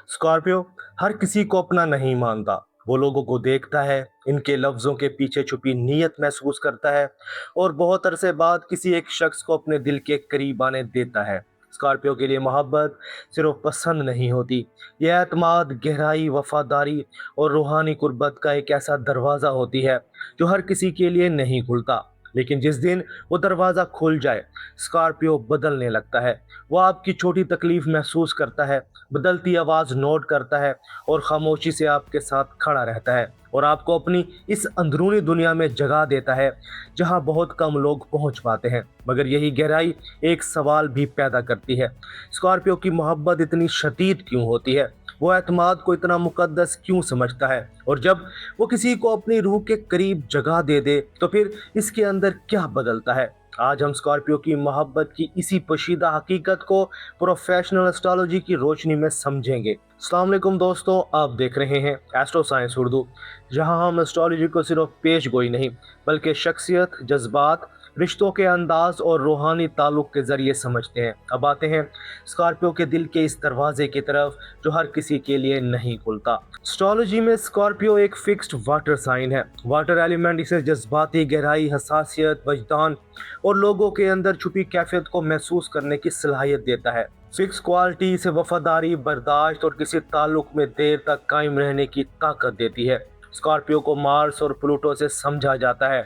Scorpio हर किसी को अपना नहीं मानता। वो लोगों को देखता है, इनके लफ्ज़ों के पीछे छुपी नीयत महसूस करता है और बहुत अरसे बाद किसी एक शख्स को अपने दिल के करीब आने देता है। स्कॉर्पियो के लिए मोहब्बत सिर्फ पसंद नहीं होती, यह एतमाद, गहराई, वफादारी और रूहानी कुर्बत का एक ऐसा दरवाज़ा होती है जो हर किसी के लिए नहीं खुलता। लेकिन जिस दिन वो दरवाज़ा खुल जाए, स्कॉर्पियो बदलने लगता है। वो आपकी छोटी तकलीफ महसूस करता है, बदलती आवाज़ नोट करता है और खामोशी से आपके साथ खड़ा रहता है और आपको अपनी इस अंदरूनी दुनिया में जगह देता है जहां बहुत कम लोग पहुंच पाते हैं। मगर यही गहराई एक सवाल भी पैदा करती है, स्कॉर्पियो की मोहब्बत इतनी शदीद क्यों होती है? वो एतमाद को इतना मुकद्दस क्यों समझता है? और जब वो किसी को अपनी रूह के करीब जगह दे दे तो फिर इसके अंदर क्या बदलता है? आज हम स्कॉर्पियो की मोहब्बत की इसी पोशीदा हकीकत को प्रोफेशनल एस्ट्रोलॉजी की रोशनी में समझेंगे। अस्सलाम वालेकुम दोस्तों, आप देख रहे हैं एस्ट्रो साइंस उर्दू, जहां हम एस्ट्रोलॉजी को सिर्फ पेश गोई नहीं बल्कि शख्सियत, जज्बात, रिश्तों के अंदाज और रूहानी ताल्लुक के ज़रिए समझते हैं। अब आते हैं स्कॉर्पियो के दिल के इस दरवाजे की तरफ जो हर किसी के लिए नहीं खुलता। एस्ट्रोलॉजी में स्कॉर्पियो एक फिक्स्ड वाटर साइन है। वाटर एलिमेंट इसे जज्बाती गहराई, हसासियत, वजदान और लोगों के अंदर छुपी कैफियत को महसूस करने की सलाहियत देता है। फिक्स क्वालिटी इसे वफादारी, बर्दाश्त और किसी ताल्लुक में देर तक कायम रहने की ताकत देती है। स्कॉर्पियो को मार्स और प्लूटो से समझा जाता है।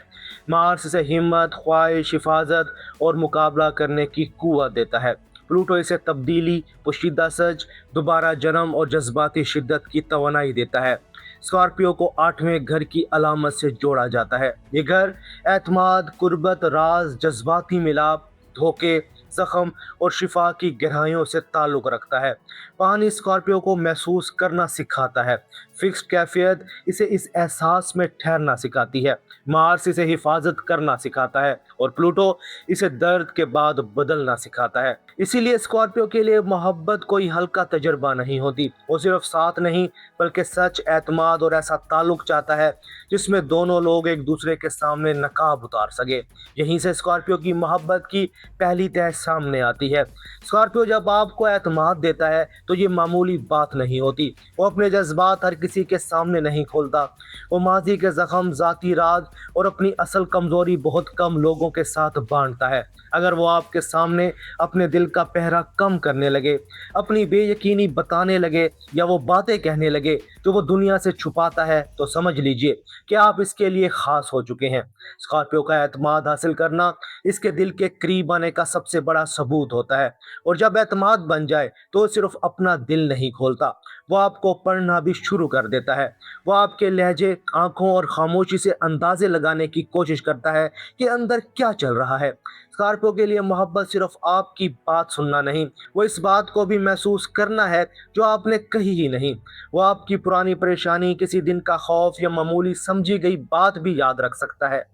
मार्स इसे हिम्मत, ख्वाहिश, हिफाजत और मुकाबला करने की कुव्वत देता है। प्लूटो इसे तब्दीली, पोशीदा सच, दोबारा जन्म और जज्बाती शिद्दत की तवानाई देता है। स्कॉर्पियो को 8वें घर की अलामत से जोड़ा जाता है। ये घर एतमाद, कुर्बत, राज, जज्बाती मिलाप, धोखे, जख्म और शिफा की गहराइयों से ताल्लुक़ रखता है। पानी स्कॉर्पियो को महसूस करना सिखाता है। फिक्स्ड कैफियत इसे इस एहसास में ठहरना सिखाती है। मार्स इसे हिफाजत करना सिखाता है और प्लूटो इसे दर्द के बाद बदलना सिखाता है। इसीलिए स्कॉर्पियो के लिए मोहब्बत कोई हल्का तजर्बा नहीं होती। वो सिर्फ साथ नहीं बल्कि सच, एतमाद और ऐसा ताल्लुक चाहता है जिसमें दोनों लोग एक दूसरे के सामने नकाब उतार सके। यहीं से स्कॉर्पियो की मोहब्बत की पहली तह सामने आती है। स्कॉर्पियो जब आपको एतमाद देता है तो ये मामूली बात नहीं होती। वो अपने जज्बात हर किसी के सामने नहीं खोलता। वो माजी के जख्म, ज़ाती राज और अपनी असल कमज़ोरी बहुत कम लोगों के साथ बांटता है। अगर वो आपके सामने अपने दिल का पहरा कम करने लगे, अपनी बेयकीनी बताने लगे या वो बातें कहने लगे जो वो दुनिया से छुपाता है, तो समझ लीजिए कि आप इसके लिए ख़ास हो चुके हैं। स्कॉर्पियो का एतमाद हासिल करना इसके दिल के करीब आने का सबसे बड़ा सबूत होता है। और जब एतमाद बन जाए तो सिर्फ अपना दिल नहीं खोलता, वो आपको पढ़ना भी शुरू कर देता है। वो आपके लहजे, आंखों और खामोशी से अंदाजे लगाने की कोशिश करता है कि अंदर क्या चल रहा है। स्कॉर्पियो के लिए मोहब्बत सिर्फ आपकी बात सुनना नहीं, वो इस बात को भी महसूस करना है जो आपने कही ही नहीं। वो आपकी पुरानी परेशानी, किसी दिन का खौफ या मामूली समझी गई बात भी याद रख सकता है।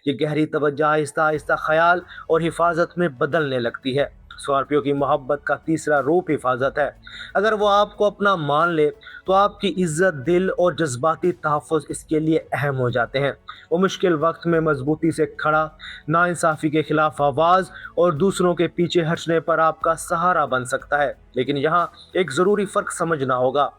ये गहरी तवज्जो आहिस्ता आहिस्ता ख्याल और हिफाजत में बदलने लगती है। स्कॉर्पियो की मोहब्बत का तीसरा रूप हिफाजत है। अगर वो आपको अपना मान ले तो आपकी इज्जत, दिल और जज्बाती तहफ़्फ़ुज़ इसके लिए अहम हो जाते हैं। वो मुश्किल वक्त में मजबूती से खड़ा, नाइंसाफ़ी के खिलाफ आवाज़ और दूसरों के पीछे हटने पर आपका सहारा बन सकता है। लेकिन यहाँ एक ज़रूरी फ़र्क समझना होगा,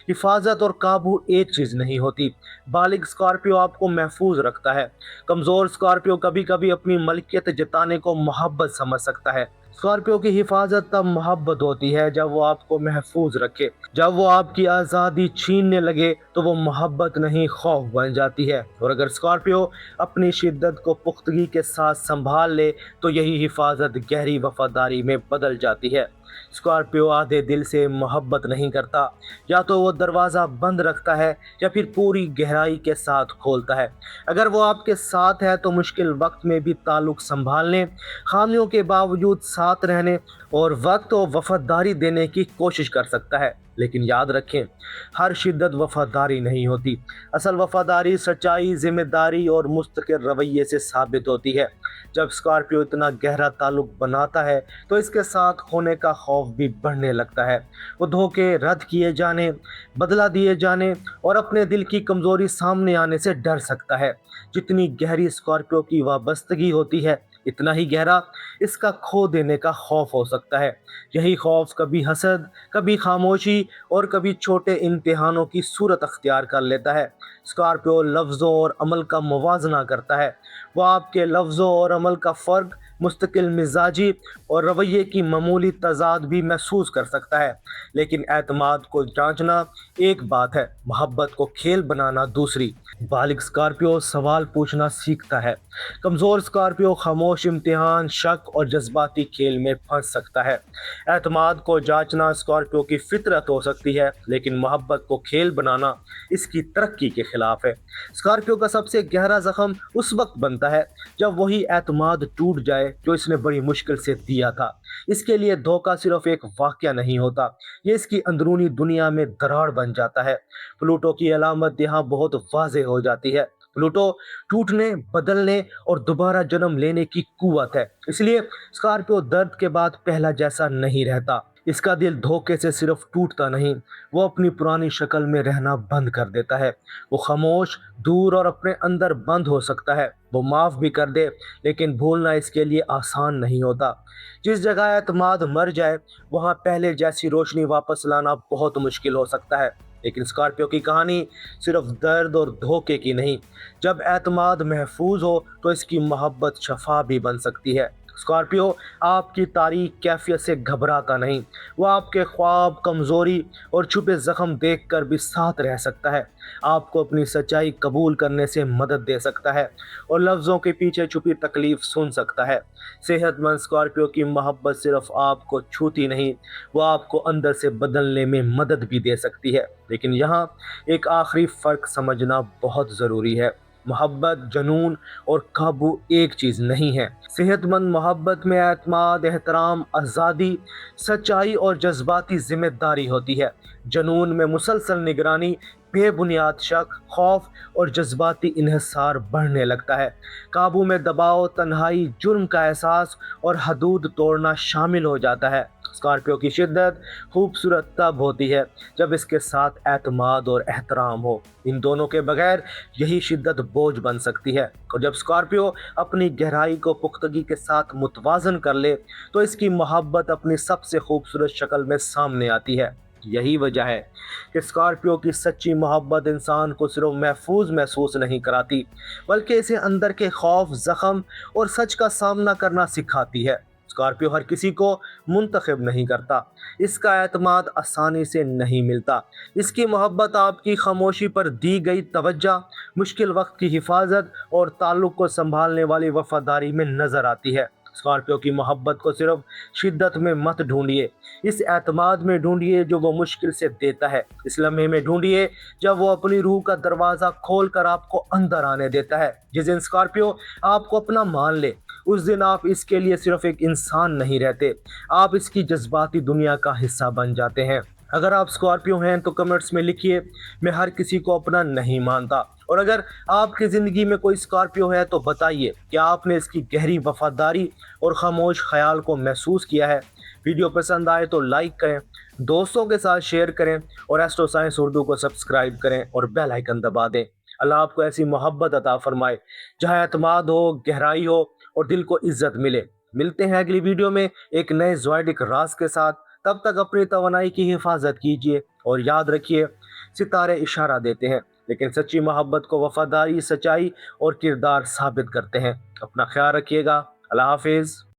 हिफाजत और काबू एक चीज़ नहीं होती। बालिग स्कॉर्पियो आपको महफूज रखता है। कमज़ोर स्कॉर्पियो कभी कभी अपनी मलकियत जताने को मोहब्बत समझ सकता है। स्कॉर्पियो की हिफाजत तब मोहब्बत होती है जब वो आपको महफूज रखे। जब वो आपकी आज़ादी छीनने लगे तो वो मोहब्बत नहीं, खौफ बन जाती है। और अगर स्कॉर्पियो अपनी शिद्दत को पुख्तगी के साथ संभाल ले तो यही हिफाजत गहरी वफादारी में बदल जाती है। स्कॉर्पियो आधे दिल से मोहब्बत नहीं करता, या तो वो दरवाज़ा बंद रखता है या फिर पूरी गहराई के साथ खोलता है। अगर वो आपके साथ है तो मुश्किल वक्त में भी ताल्लुक़ संभालने, खामियों के बावजूद साथ रहने और वक्त और वफादारी देने की कोशिश कर सकता है। लेकिन याद रखें, हर शिद्दत वफादारी नहीं होती। असल वफादारी सच्चाई, जिम्मेदारी और मुस्तकिल रवैये से साबित होती है। जब स्कॉर्पियो इतना गहरा ताल्लुक़ बनाता है तो इसके साथ होने का खौफ भी बढ़ने लगता है। वो धोखे, रद्द किए जाने, बदला दिए जाने और अपने दिल की कमज़ोरी सामने आने से डर सकता है। जितनी गहरी स्कॉर्पियो की वाबस्तगी होती है اتنا ہی گہرا اس کا کھو دینے کا خوف ہو سکتا ہے۔ یہی خوف کبھی حسد، کبھی خاموشی اور کبھی چھوٹے امتحانوں کی صورت اختیار کر لیتا ہے۔ اسکارپیو لفظوں اور عمل کا موازنہ کرتا ہے۔ وہ آپ کے لفظوں اور عمل کا فرق، مستقل مزاجی اور رویے کی معمولی تضاد بھی محسوس کر سکتا ہے، لیکن اعتماد کو جانچنا ایک بات ہے، محبت کو کھیل بنانا دوسری۔ بالغ اسکارپیو سوال پوچھنا سیکھتا ہے، کمزور اسکارپیو خاموش امتحان، شک اور جذباتی کھیل میں پھنس سکتا ہے۔ اعتماد کو جانچنا اسکارپیو کی فطرت ہو سکتی ہے، لیکن محبت کو کھیل بنانا اس کی ترقی کے خلاف ہے۔ اسکارپیو کا سب سے گہرا زخم اس وقت بنتا ہے جب وہی اعتماد ٹوٹ جائے جو اس نے بڑی مشکل سے دیا تھا۔ اس کے لیے دھوکہ صرف ایک واقعہ نہیں ہوتا، یہ اس کی اندرونی دنیا میں دراڑ بن جاتا ہے۔ پلوٹو کی علامت یہاں بہت واضح ہو جاتی ہے۔ پلوٹو ٹوٹنے، بدلنے اور دوبارہ جنم لینے کی قوت ہے۔ اس لیے اسکارپیو درد کے بعد پہلا جیسا نہیں رہتا۔ اس کا دل دھوکے سے صرف ٹوٹتا نہیں، وہ اپنی پرانی شکل میں رہنا بند کر دیتا ہے۔ وہ خاموش، دور اور اپنے اندر بند ہو سکتا ہے۔ وہ معاف بھی کر دے، لیکن بھولنا اس کے لیے آسان نہیں ہوتا۔ جس جگہ اعتماد مر جائے، وہاں پہلے جیسی روشنی واپس لانا بہت مشکل ہو سکتا ہے۔ لیکن اسکارپیو کی کہانی صرف درد اور دھوکے کی نہیں۔ جب اعتماد محفوظ ہو تو اس کی محبت شفا بھی بن سکتی ہے۔ اسکارپیو آپ کی تاریک کیفیت سے گھبراتا نہیں، وہ آپ کے خواب، کمزوری اور چھپے زخم دیکھ کر بھی ساتھ رہ سکتا ہے، آپ کو اپنی سچائی قبول کرنے سے مدد دے سکتا ہے اور لفظوں کے پیچھے چھپی تکلیف سن سکتا ہے۔ صحت مند اسکارپیو کی محبت صرف آپ کو چھوتی نہیں، وہ آپ کو اندر سے بدلنے میں مدد بھی دے سکتی ہے۔ لیکن یہاں ایک آخری فرق سمجھنا بہت ضروری ہے، محبت، جنون اور قابو ایک چیز نہیں ہے۔ صحت مند محبت میں اعتماد، احترام، آزادی، سچائی اور جذباتی ذمہ داری ہوتی ہے۔ جنون میں مسلسل نگرانی، بے بنیاد شک، خوف اور جذباتی انحصار بڑھنے لگتا ہے۔ قابو میں دباؤ، تنہائی، جرم کا احساس اور حدود توڑنا شامل ہو جاتا ہے۔ اسکارپیو کی شدت خوبصورت تب ہوتی ہے جب اس کے ساتھ اعتماد اور احترام ہو۔ ان دونوں کے بغیر یہی شدت بوجھ بن سکتی ہے، اور جب اسکارپیو اپنی گہرائی کو پختگی کے ساتھ متوازن کر لے تو اس کی محبت اپنی سب سے خوبصورت شکل میں سامنے آتی ہے۔ یہی وجہ ہے کہ اسکارپیو کی سچی محبت انسان کو صرف محفوظ محسوس نہیں کراتی، بلکہ اسے اندر کے خوف، زخم اور سچ کا سامنا کرنا سکھاتی ہے۔ اسکارپیو ہر کسی کو منتخب نہیں کرتا، اس کا اعتماد آسانی سے نہیں ملتا۔ اس کی محبت آپ کی خاموشی پر دی گئی توجہ، مشکل وقت کی حفاظت اور تعلق کو سنبھالنے والی وفاداری میں نظر آتی ہے۔ اسکارپیو کی محبت کو صرف شدت میں مت ڈھونڈیے، اس اعتماد میں ڈھونڈیے جو وہ مشکل سے دیتا ہے، اس لمحے میں ڈھونڈیے جب وہ اپنی روح کا دروازہ کھول کر آپ کو اندر آنے دیتا ہے۔ جس دن اسکارپیو آپ کو اپنا مان لے، اس دن آپ اس کے لیے صرف ایک انسان نہیں رہتے، آپ اس کی جذباتی دنیا کا حصہ بن جاتے ہیں۔ اگر آپ اسکارپیو ہیں تو کمنٹس میں لکھیے، میں ہر کسی کو اپنا نہیں مانتا۔ اور اگر آپ کی زندگی میں کوئی اسکارپیو ہے تو بتائیے، کیا آپ نے اس کی گہری وفاداری اور خاموش خیال کو محسوس کیا ہے؟ ویڈیو پسند آئے تو لائک کریں، دوستوں کے ساتھ شیئر کریں اور ایسٹرو سائنس اردو کو سبسکرائب کریں اور بیل آئیکن دبا دیں۔ اللہ آپ کو ایسی محبت عطا فرمائے جہاں اعتماد ہو، گہرائی ہو اور دل کو عزت ملے۔ ملتے ہیں اگلی ویڈیو میں ایک نئے زوائڈک راز کے ساتھ۔ تب تک اپنی توانائی کی حفاظت کیجیے اور یاد رکھیے، ستارے اشارہ دیتے ہیں لیکن سچی محبت کو وفاداری، سچائی اور کردار ثابت کرتے ہیں۔ اپنا خیال رکھیے گا۔ اللہ حافظ۔